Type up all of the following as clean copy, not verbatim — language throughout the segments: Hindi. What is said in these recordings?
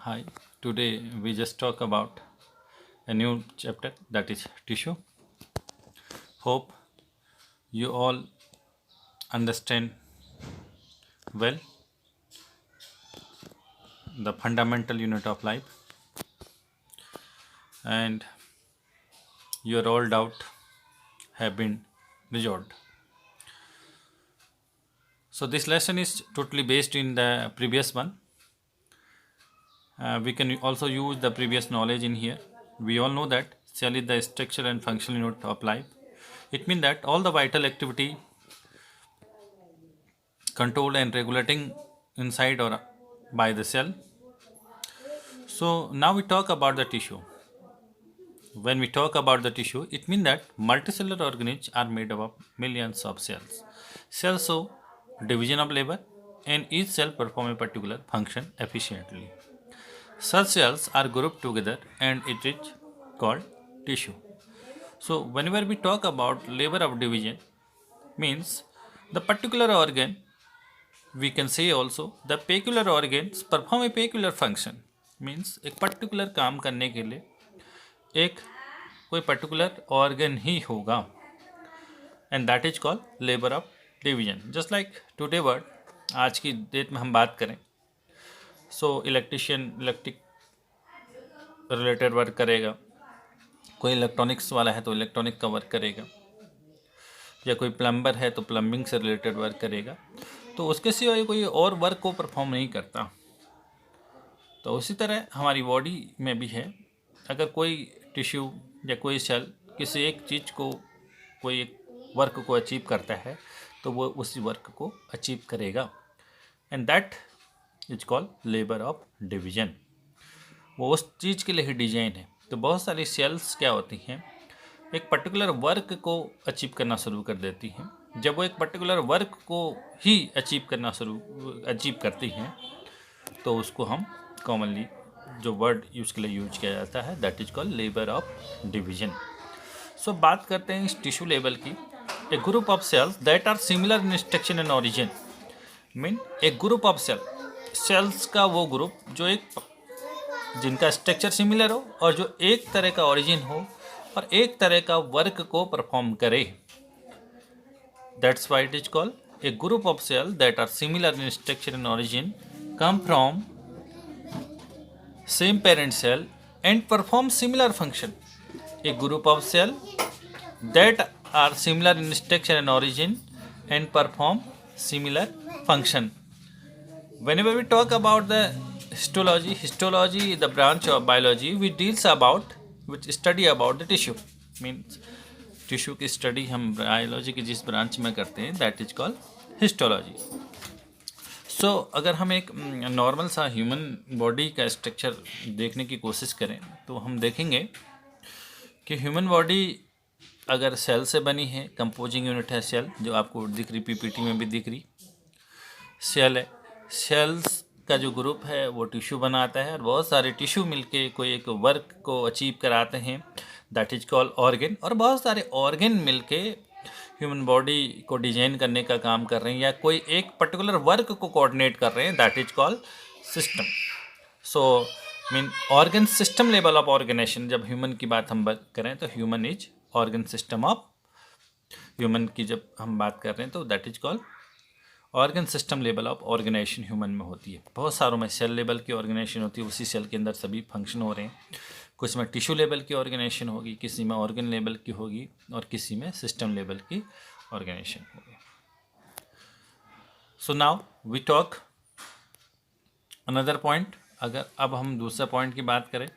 Hi, today we just talk about a new chapter that is tissue. Hope you all understand well the fundamental unit of life and your all doubt have been resolved. So this lesson is totally based in the previous one. We can also use the previous knowledge in here. We all know that cell is the structure and functional unit of life. It means that all the vital activity controlled and regulating inside or by the cell. So now we talk about the tissue. When we talk about the tissue, it means that multicellular organisms are made up of millions of cells. Cells show division of labor and each cell perform a particular function efficiently. Such cells are grouped together and it is called tissue. So whenever we talk about labor of division means the particular organ, we can say also the peculiar organs perform a peculiar function means एक पर्टिकुलर काम करने के लिए एक कोई पर्टिकुलर ऑर्गन ही होगा and that is called labour of division. Just like today word, आज की डेट में हम बात करें सो इलेक्ट्रिशियन इलेक्ट्रिक रिलेटेड वर्क करेगा, कोई इलेक्ट्रॉनिक्स वाला है तो इलेक्ट्रॉनिक का वर्क करेगा, या कोई प्लम्बर है तो प्लम्बिंग से रिलेटेड वर्क करेगा, तो उसके सिवाय कोई और वर्क को परफॉर्म नहीं करता. तो उसी तरह हमारी बॉडी में भी है. अगर कोई टिश्यू या कोई सेल किसी एक चीज़ को कोई एक वर्क को अचीव करता है तो वो उसी वर्क को अचीव करेगा and that is called labour of division. वो उस चीज़ के लिए ही डिजाइन है. तो बहुत सारी सेल्स क्या होती हैं, एक पर्टिकुलर वर्क को अचीव करना शुरू कर देती हैं. जब वो एक पर्टिकुलर वर्क को ही अचीव करती हैं तो उसको हम कॉमनली जो वर्ड यूज़ के लिए यूज किया जाता है that is called labour of division. So बात करते हैं इस टिश्यू लेवल की. A group of cells that are similar in structure and origin mean a group of cells का वो ग्रुप जो जिनका स्ट्रक्चर सिमिलर हो और जो एक तरह का ऑरिजिन हो और एक तरह का वर्क को परफॉर्म करे. That's why it is called a group of cell that are similar in structure and origin come from same parent cell and perform similar function. A group of cell that are similar in structure and origin and perform similar function. Whenever we talk about the histology is the branch of biology which study about the tissue. Means tissue की स्टडी हम बायोलॉजी की जिस ब्रांच में करते हैं दैट इज कॉल्ड हिस्टोलॉजी. सो अगर हम एक नॉर्मल सा ह्यूमन बॉडी का स्ट्रक्चर देखने की कोशिश करें तो हम देखेंगे कि ह्यूमन बॉडी अगर सेल से बनी है, कंपोजिंग यूनिट है सेल, जो आपको दिख रही पीपीटी में भी दिख रही सेल है. सेल्स का जो ग्रुप है वो टिश्यू बनाता है और बहुत सारे टिश्यू मिलके कोई एक वर्क को अचीव कराते हैं दैट इज कॉल्ड ऑर्गन. और बहुत सारे ऑर्गन मिलके ह्यूमन बॉडी को डिजाइन करने का काम कर रहे हैं या कोई एक पर्टिकुलर वर्क को कोऑर्डिनेट कर रहे हैं that is called system. So mean organ system level of organisation. जब ह्यूमन की बात हम करें तो human is organ system of human की जब हम बात कर रहे हैं तो that is called organ system level of organisation human में होती है. बहुत सारों में सेल लेवल की ऑर्गेनाइजेशन होती है, उसी सेल के अंदर सभी फंक्शन हो रहे हैं. कुछ में टिश्यू लेवल की ऑर्गेनाइजेशन होगी, किसी में ऑर्गन लेवल की होगी और किसी में सिस्टम लेवल की ऑर्गेनाइजेशन होगी. So now we talk another point. अगर अब हम दूसरे पॉइंट की बात करें,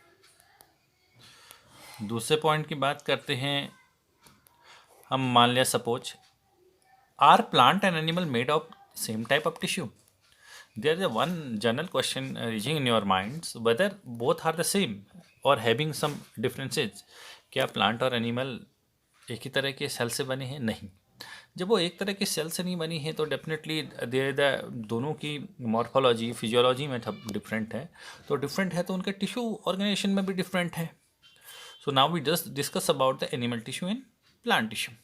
दूसरे पॉइंट की बात करते हैं हम. मान लिया suppose are plant and animal made of same type of tissue. There is one general question raising in your minds whether both are the same or having some differences. क्या प्लांट और एनिमल एक ही तरह के सेल से बने हैं? नहीं. जब वो एक तरह के सेल से नहीं बनी है तो डेफिनेटली दोनों की मॉर्फोलॉजी फिजियोलॉजी में डिफरेंट है. तो डिफरेंट है तो उनके टिश्यू ऑर्गेनाइजेशन में भी डिफरेंट है. So now we just discuss about the animal tissue and plant tissue.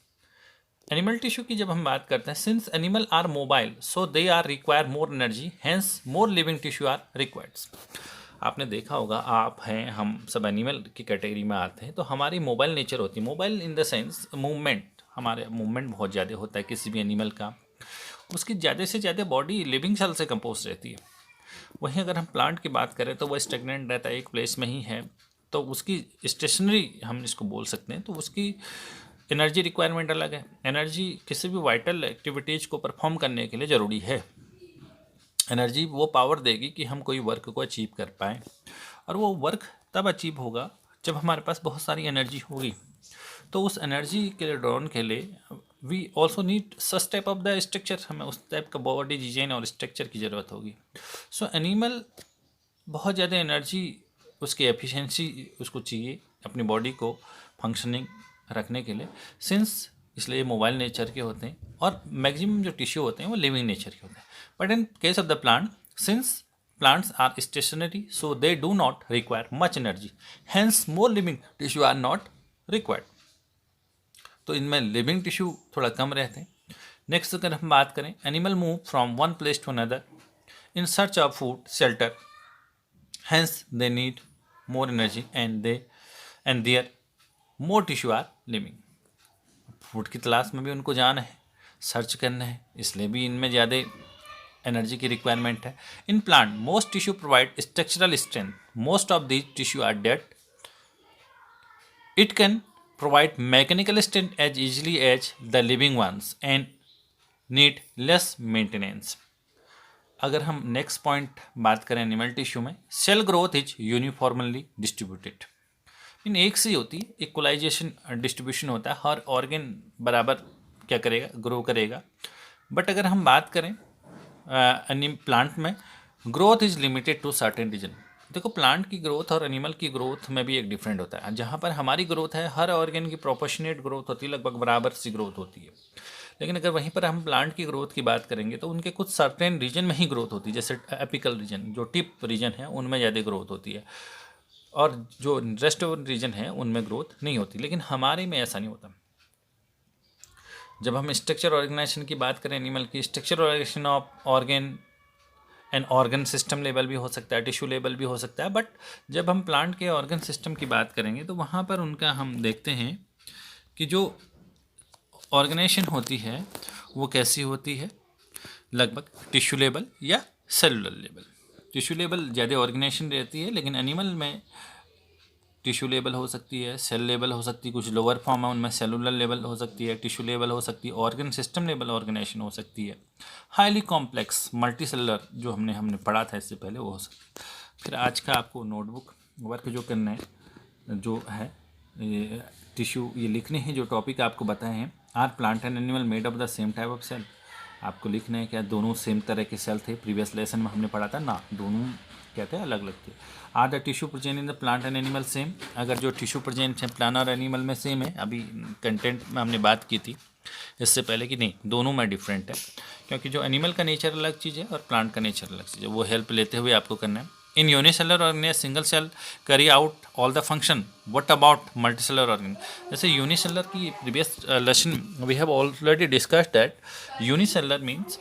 Animal tissue की जब हम बात करते हैं, since animal are mobile so they are require more energy, hence more living tissue are required. आपने देखा होगा, आप हैं, हम सब एनिमल की कैटेगरी में आते हैं, तो हमारी मोबाइल नेचर होती है। Mobile in the sense movement, हमारे मूवमेंट बहुत ज़्यादा होता है किसी भी एनिमल का। उसकी ज़्यादा से ज़्यादा बॉडी लिविंग सेल से कंपोज रहती है। वहीं अगर हम प्लांट की बात करें तो वो स्टेगनेंट रहता है, एक प्लेस में ही है, तो उसकी स्टेशनरी हम इसको बोल सकते हैं। तो उसकी एनर्जी रिक्वायरमेंट अलग है। एनर्जी किसी भी वाइटल एक्टिविटीज़ को परफॉर्म करने के लिए ज़रूरी है। एनर्जी वो पावर देगी कि हम कोई वर्क को अचीव कर पाएँ, और वो वर्क तब अचीव होगा जब हमारे पास बहुत सारी एनर्जी होगी। तो उस एनर्जी के लिए, ड्रॉन के लिए, we also need such type of the structure, हमें उस टाइप का बॉडी डिजाइन और स्ट्रक्चर की ज़रूरत होगी। सो एनिमल बहुत ज़्यादा एनर्जी, उसकी एफिशिएंसी उसको चाहिए अपनी बॉडी को फंक्शनिंग रखने के लिए, सिंस इसलिए मोबाइल नेचर के होते हैं, और मैक्सिमम जो टिश्यू होते हैं वो लिविंग नेचर के होते हैं। But in case of the plant, since plants are stationary, so they do not require much energy, hence more living tissue are not required। तो इनमें लिविंग टिश्यू थोड़ा कम रहते हैं। नेक्स्ट अगर हम बात करें, animal move from one place to another in search of food shelter, hence they need more energy and there more tissue are living. Food की तलाश में भी उनको जाना है, सर्च करना है, इसलिए भी इनमें ज़्यादा एनर्जी की रिक्वायरमेंट है। In plant most tissue provide structural strength, most of these tissue are dead, it can provide mechanical strength as easily as the living ones and need less maintenance। अगर हम नेक्स्ट पॉइंट बात करें एनिमल टिश्यू में, cell growth is uniformly distributed. इन एक सी होती है, इक्वलाइजेशन डिस्ट्रीब्यूशन होता है, हर ऑर्गन बराबर क्या करेगा, ग्रो करेगा। बट अगर हम बात करें प्लांट में, growth is limited to certain region. देखो, प्लांट की ग्रोथ और एनिमल की ग्रोथ में भी एक डिफरेंट होता है। जहाँ पर हमारी ग्रोथ है, हर ऑर्गन की प्रोपोर्शनेट ग्रोथ होती है, लगभग बराबर सी ग्रोथ होती है। लेकिन अगर वहीं पर हम प्लांट की ग्रोथ की बात करेंगे तो उनके कुछ सर्टेन रीजन में ही ग्रोथ होती है, जैसे एपिकल रीजन, जो टिप रीजन है, उनमें ज़्यादा ग्रोथ होती है, और जो रेस्ट ऑफ रीजन है उनमें ग्रोथ नहीं होती। लेकिन हमारे में ऐसा नहीं होता। जब हम स्ट्रक्चर ऑर्गेनाइजेशन की बात करें एनिमल की, structure organisation of organ and organ system level भी हो सकता है, टिश्यू लेवल भी हो सकता है। बट जब हम प्लांट के ऑर्गन सिस्टम की बात करेंगे तो वहाँ पर उनका हम देखते हैं कि जो ऑर्गेनाइजेशन होती है वो कैसी होती है, लगभग टिश्यू लेवल या सेलुलर लेवल। टिश्यू लेवल ज़्यादा ऑर्गेनाइजेशन रहती है, लेकिन एनिमल में टिश्यू लेवल हो सकती है, सेल लेवल हो सकती है, कुछ लोअर फॉर्म है उनमें सेलुलर लेवल हो सकती है, टिश्यू लेवल हो सकती है, ऑर्गन सिस्टम लेवल ऑर्गेनाइजेशन हो सकती है, हाईली कॉम्प्लेक्स मल्टी सेलुलर जो हमने पढ़ा था इससे पहले वो हो सकती है। फिर आज का आपको नोटबुक वर्क जो करना है, जो है ये टिश्यू, ये लिखने हैं जो टॉपिक आपको बताए हैं, are plant and animal made of the same type of cell. आपको लिखना है क्या दोनों सेम तरह के सेल थे, प्रीवियस लेसन में हमने पढ़ा था ना, दोनों क्या थे, अलग अलग थे। Are the tissue present in the plant and animal same, अगर जो टिश्यू प्रेजेंट है प्लांट और एनिमल में सेम है, अभी कंटेंट में हमने बात की थी इससे पहले कि नहीं, दोनों में डिफरेंट है, क्योंकि जो एनिमल का नेचर अलग चीज़ है और प्लांट का नेचर अलग चीज़ है, वो हेल्प लेते हुए आपको करना है। In unicellular organ single cell carry out all the function, what about multicellular organ. जैसे यूनिसेलर की previous lesson we have already discussed that unicellular means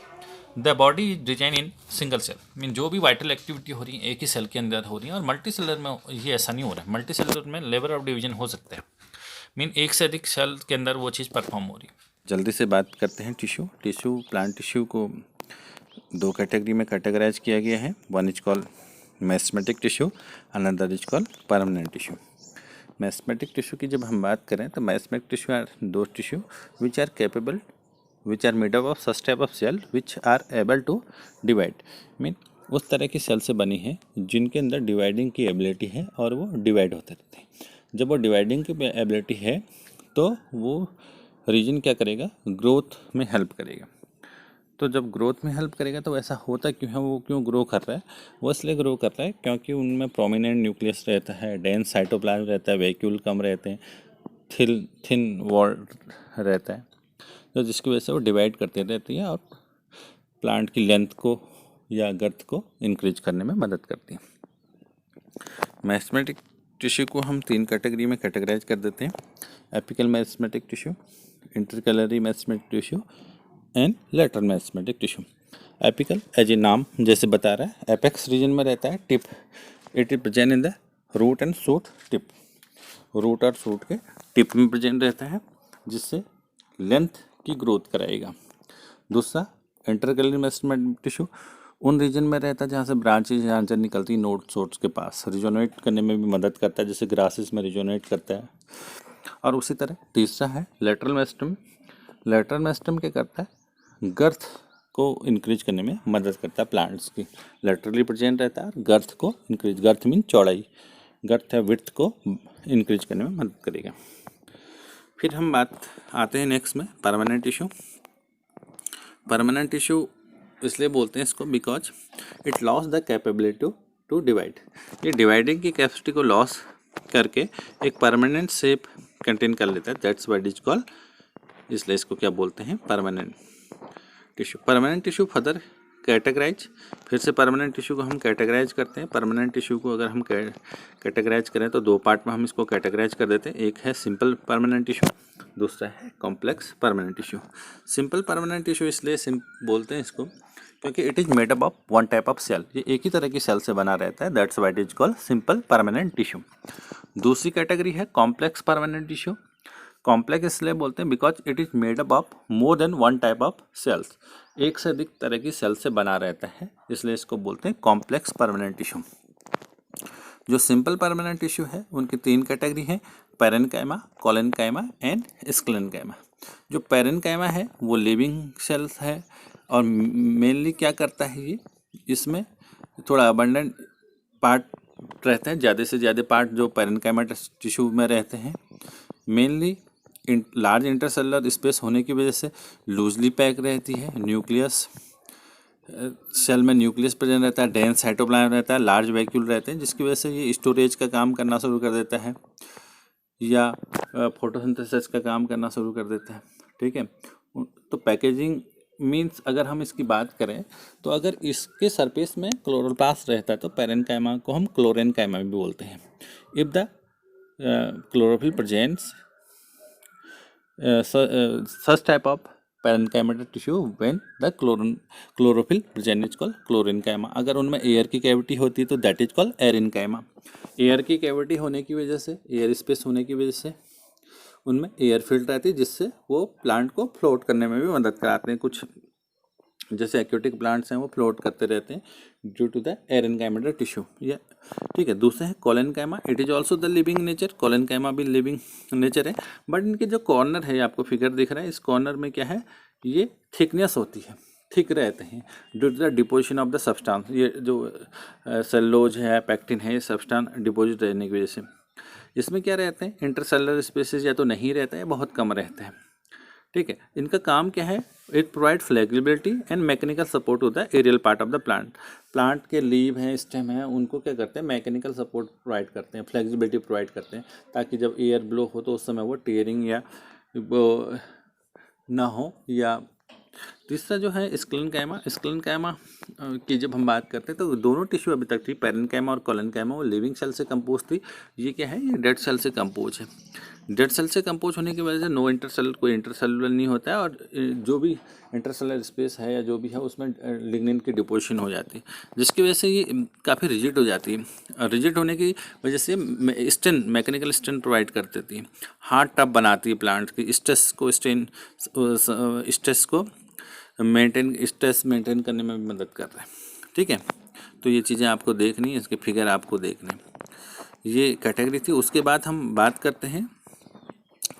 the body is design in single cell, mean जो भी वाइटल एक्टिविटी हो रही है एक ही सेल के अंदर हो रही है, और मल्टी सेलर में ये ऐसा नहीं हो रहा है। मल्टी सेलर में लेवल ऑफ डिवीजन हो सकता है, मीन एक से अधिक सेल के अंदर वो चीज़ परफॉर्म हो रही है। जल्दी से बात करते हैं टिश्यू प्लांट टिश्यू को दो कैटेगरी में कैटेगराइज किया गया है। One is called meristematic tissue, another is called permanent tissue. Meristematic tissue की जब हम बात करें तो meristematic tissue are those tissue which are capable, which are made up of such type of cell which are able to divide, mean उस तरह की सेल से बनी है जिनके अंदर डिवाइडिंग की एबिलिटी है और वो डिवाइड होते रहते हैं। जब वो डिवाइडिंग की एबिलिटी है तो वो रीजन क्या करेगा, ग्रोथ में हेल्प करेगा। तो जब ग्रोथ में हेल्प करेगा तो ऐसा होता क्यों है, वो क्यों ग्रो कर रहा है, वो इसलिए ग्रो कर रहा है क्योंकि उनमें प्रोमिनेंट न्यूक्लियस रहता है, डेंस साइटोप्लाज्म रहता है, वैक्यूल कम रहते हैं, थिन वॉल रहता है, तो जिसकी वजह से वो डिवाइड करते रहती है और प्लांट की लेंथ को या गर्थ को इंक्रीज करने में मदद करती है। मैस्मेटिक टिश्यू को हम तीन कैटेगरी में कैटेगराइज कर देते हैं, apical meristematic tissue, intercalary meristematic tissue and lateral meristematic tissue. Apical as a नाम जैसे बता रहा है, एपेक्स रीजन में रहता है, it is present in the root and shoot tip, root और शूट के टिप में प्रेजेंट रहता है, जिससे लेंथ की ग्रोथ कराएगा। दूसरा इंटरकैलरी मेरिस्टेम टिश्यू उन रीजन में रहता है जहाँ से ब्रांचेज यहाँ से निकलती नोड सोर्स के पास, रिजोनेट करने में भी मदद करता है, जैसे ग्रासेस में रिजोनेट करता है। और उसी तरह तीसरा है लेटरल मेरिस्टेम। लेटरल मेरिस्टेम क्या करता है, गर्थ को इंक्रीज करने में मदद करता है प्लांट्स की, लेटरली प्रेजेंट रहता है। गर्थ को इंक्रीज, गर्थ मीन चौड़ाई, गर्थ है विड्थ को इंक्रीज करने में मदद करेगा। फिर हम बात आते हैं नेक्स्ट में परमानेंट टिश्यू। परमानेंट टिश्यू इसलिए बोलते हैं इसको because it loss the capability to divide, ये डिवाइडिंग की कैपेसिटी को लॉस करके एक परमानेंट शेप कंटेन कर लेता है, दैट्स व्हाट इज कॉल्ड, इसलिए इसको क्या बोलते हैं, permanent tissue. Permanent tissue further categorise, फिर से परमानेंट टिश्यू को हम कैटेगराइज करते हैं। परमानेंट टिश्यू को अगर हम कैटेगराइज करें तो दो पार्ट में हम इसको कैटेगराइज कर देते हैं, एक है सिंपल परमानेंट टिश्यू, दूसरा है complex permanent tissue. Simple permanent tissue इसलिए बोलते हैं इसको क्योंकि it is made up of one type of cell, ये एक ही तरह की सेल से बना रहता है, that's what is called simple permanent tissue. दूसरी कैटेगरी है कॉम्प्लेक्स परमानेंट टिश्यू। कॉम्प्लेक्स इसलिए बोलते हैं because it is made up of more than one type of cells, एक से अधिक तरह की सेल से बना रहता है, इसलिए इसको बोलते हैं कॉम्प्लेक्स परमानेंट टिश्यू। जो सिंपल परमानेंट टिश्यू है उनकी तीन कैटेगरी है, पैरेन्काइमा, कोलेन्काइमा एंड स्क्लेन्काइमा। जो पैरेन्काइमा है वो लिविंग सेल्स है और मेनली क्या करता है ये, इसमें थोड़ा अबंडेंट पार्ट रहते हैं, ज़्यादा से ज़्यादा पार्ट जो पैरेन्काइमा टिश्यू में रहते हैं। मेनली लार्ज इंटरसेलुलर स्पेस होने की वजह से लूजली पैक रहती है, न्यूक्लियस सेल में न्यूक्लियस प्रेजेंट रहता है, डेंस साइटोप्लाज्म रहता है, लार्ज वैक्यूल रहते हैं, जिसकी वजह से ये स्टोरेज का काम करना शुरू कर देता है या फोटोसिंथेसिस का काम करना शुरू कर देता है। ठीक है, तो पैकेजिंग मीन्स अगर हम इसकी बात करें तो अगर इसके सरफेस में क्लोरोप्लास्ट रहता है तो पैरेन्काइमा को हम क्लोरेन्काइमा भी बोलते हैं। If the chlorophyll presents such type of parenchyma tissue when the chlorophyll present is called chlorenchyma। अगर उनमें एयर की कैविटी होती है तो दैट इज कॉल्ड एरेन्काइमा। एयर की कैविटी होने की वजह से, एयर स्पेस होने की वजह से उनमें एयर फील्ड रहती है, जिससे वो प्लांट को फ्लोट करने में भी मदद कराते हैं। कुछ जैसे एक्वेटिक प्लांट्स हैं वो फ्लोट करते रहते हैं due to the aerenchyma tissue. या ठीक है, दूसरे है collenchyma, it is also the living nature, collenchyma भी लिविंग नेचर है, बट इनके जो कॉर्नर है, आपको फिगर दिख रहा है, इस कॉर्नर में क्या है, ये थिकनेस होती है, थिक रहते हैं due to the deposition of the substance. ये जो सेलुलोज है, पैक्टिन है, ये सब्सटेंस डिपोजिट रहने की वजह से इसमें क्या रहते हैं, इंटरसेलुलर स्पेसेस या तो नहीं रहता है, बहुत कम रहता है। ठीक है, इनका काम क्या है, it provide flexibility and mechanical support to the aerial part of the plant. Plant के लीव हैं, स्टेम हैं, उनको क्या करते हैं, मैकेनिकल सपोर्ट प्रोवाइड करते हैं, फ्लेक्सिबिलिटी प्रोवाइड करते हैं, ताकि जब एयर ब्लो हो तो उस समय वो टीयरिंग या वो ना हो। या तीसरा जो है स्क्लेन्काइमा, स्क्लेन्काइमा की जब हम बात करते हैं तो दोनों टिश्यू अभी तक थी, पैरेन्काइमा और कोलेन्काइमा, वो लिविंग सेल से कंपोज थी। ये क्या है, ये डेड सेल से कंपोज है। डेड सेल से कंपोज होने की वजह से नो इंटरसेलुलर, कोई इंटरसेलुलर नहीं होता है, और जो भी इंटरसेलुलर स्पेस है या जो भी है उसमें लिग्निन की डिपोजिशन हो जाती है, जिसकी वजह से ये काफ़ी रिजिड हो जाती है। रिजिड होने की वजह से स्टेन, मैकेनिकल स्टेन प्रोवाइड कर देती है, हार्ड टब बनाती है प्लांट की, स्ट्रेस को स्ट्रेस मेंटेन करने में भी मदद कर रहा है। ठीक है, तो ये चीज़ें आपको देखनी है, इसके फिगर आपको देखने, ये कैटेगरी थी। उसके बाद हम बात करते हैं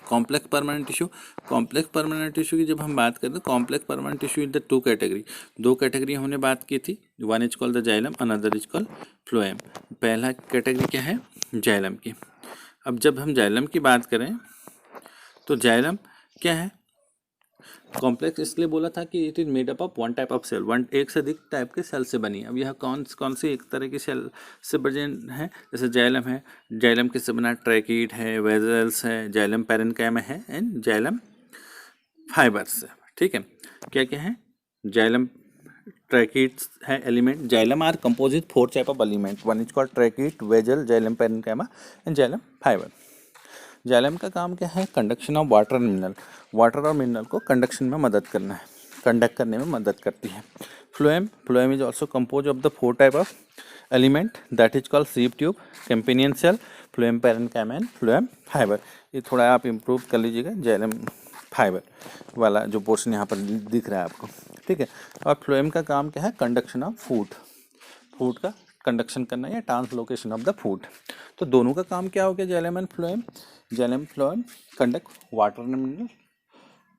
complex permanent tissue. Complex permanent tissue की जब हम बात करते हैं, complex permanent tissue in the two category, दो कैटेगरी हमने बात की थी, one is called the xylem, another is called phloem. पहला कैटेगरी क्या है, जाइलम की। अब जब हम जाइलम की बात करें तो जाइलम क्या है, कॉम्प्लेक्स इसलिए बोला था कि it is made up of one type of cell, one एक से अधिक टाइप के सेल से बनी। अब यह कौन सी एक तरह की सेल से प्रेजेंट है, जैसे जाइलम है, जाइलम किससे बना, ट्रैकीड है, वेजल्स है, जाइलम पैरेन्काइमा है एंड जाइलम फाइबर्स है। ठीक है, क्या क्या है, जाइलम ट्रैकीड्स है element, xylem are composite four type of element, one is called tracheid, vessel, xylem parenchyma and xylem fibre. जाइलम का काम क्या है, conduction of water and mineral, water और मिनरल को कंडक्शन में मदद करना है। कंडक्ट करने में मदद करती है। Phloem is also compose of the 4 type of element that is called sieve tube, companion cell, phloem parenchyma and phloem fibre. ये थोड़ा आप इम्प्रूव कर लीजिएगा, जाइलम फाइबर वाला जो पोर्शन यहाँ पर दिख रहा है आपको, ठीक है। और फ्लोएम का काम क्या है? कंडक्शन ऑफ फूड का कंडक्शन करना या ट्रांसलोकेशन ऑफ द फूड। तो दोनों का काम क्या हो गया? Xylem and phloem. Xylem phloem conduct water and mineral,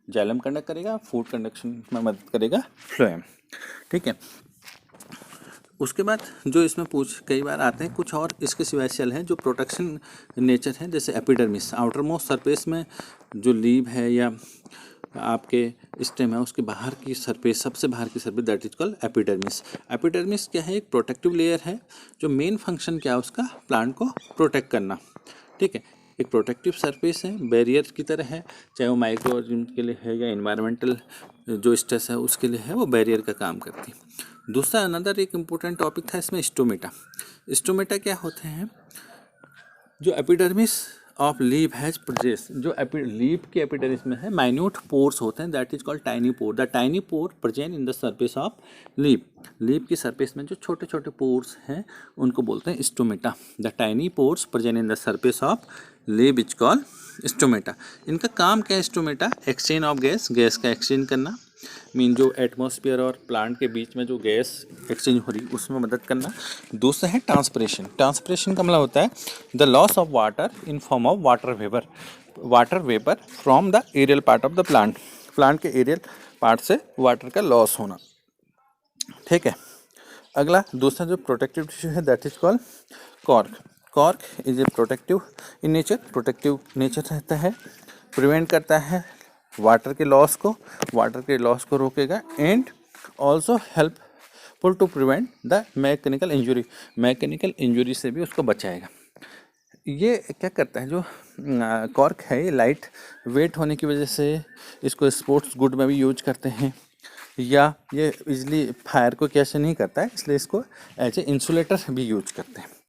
xylem conduct करेगा, फूड कंडक्शन में मदद करेगा फ्लोएम, ठीक है। उसके बाद जो इसमें कई बार आते हैं कुछ और इसके सिवाय सेल हैं जो प्रोटेक्शन नेचर है, जैसे एपिडर्मिस, आउटर मोस्ट सरफेस में जो लीव है या आपके स्टेम है उसके बाहर की सरफेस, सबसे बाहर की surface, that is called epidermis. Epidermis क्या है? एक प्रोटेक्टिव लेयर है जो मेन फंक्शन क्या है उसका? प्लांट को प्रोटेक्ट करना, ठीक है। एक प्रोटेक्टिव सरफेस है, बैरियर की तरह है, चाहे वो माइक्रो ऑर्गेनिज्म के लिए है या इन्वायरमेंटल जो स्ट्रेस है उसके लिए है, वो बैरियर का काम करती है। दूसरा अनदर एक इम्पोर्टेंट टॉपिक था इसमें स्टोमेटा। स्टोमेटा क्या होते हैं? जो एपिडर्मिस ऑफ लीफ हैज प्रोजेस, जो लीफ के एपिडर्मिस में है माइन्यूट पोर्स होते हैं, that is called tiny pore. The tiny pore present in the surface of leaf. Leaf की सरफेस में जो छोटे छोटे पोर्स हैं उनको बोलते हैं stomata. The tiny pores present in the surface of leaf is called stomata. इनका काम क्या है? स्टोमेटा एक्सचेंज ऑफ गैस का एक्सचेंज करना, मीन जो एटमॉस्फेयर और प्लांट के बीच में जो गैस एक्सचेंज हो रही उसमें मदद करना। दूसरा है ट्रांसपिरेशन। ट्रांसपिरेशन का मतलब होता है the loss of water in form of water vapour from the aerial part of the plant. Plant के एरियल पार्ट से वाटर का लॉस होना, ठीक है। अगला दूसरा जो प्रोटेक्टिव टिश्यू है that is called cork. Cork is a protective in nature, protective nature रहता है, प्रिवेंट करता है वाटर के लॉस को रोकेगा and also helpful to prevent the mechanical injury से भी उसको बचाएगा। ये क्या करता है? जो कॉर्क है ये लाइट वेट होने की वजह से इसको स्पोर्ट्स गुड में भी यूज करते हैं, या ये इजली फायर को कैसे नहीं करता है इसलिए इसको एज ए इंसुलेटर भी यूज करते हैं।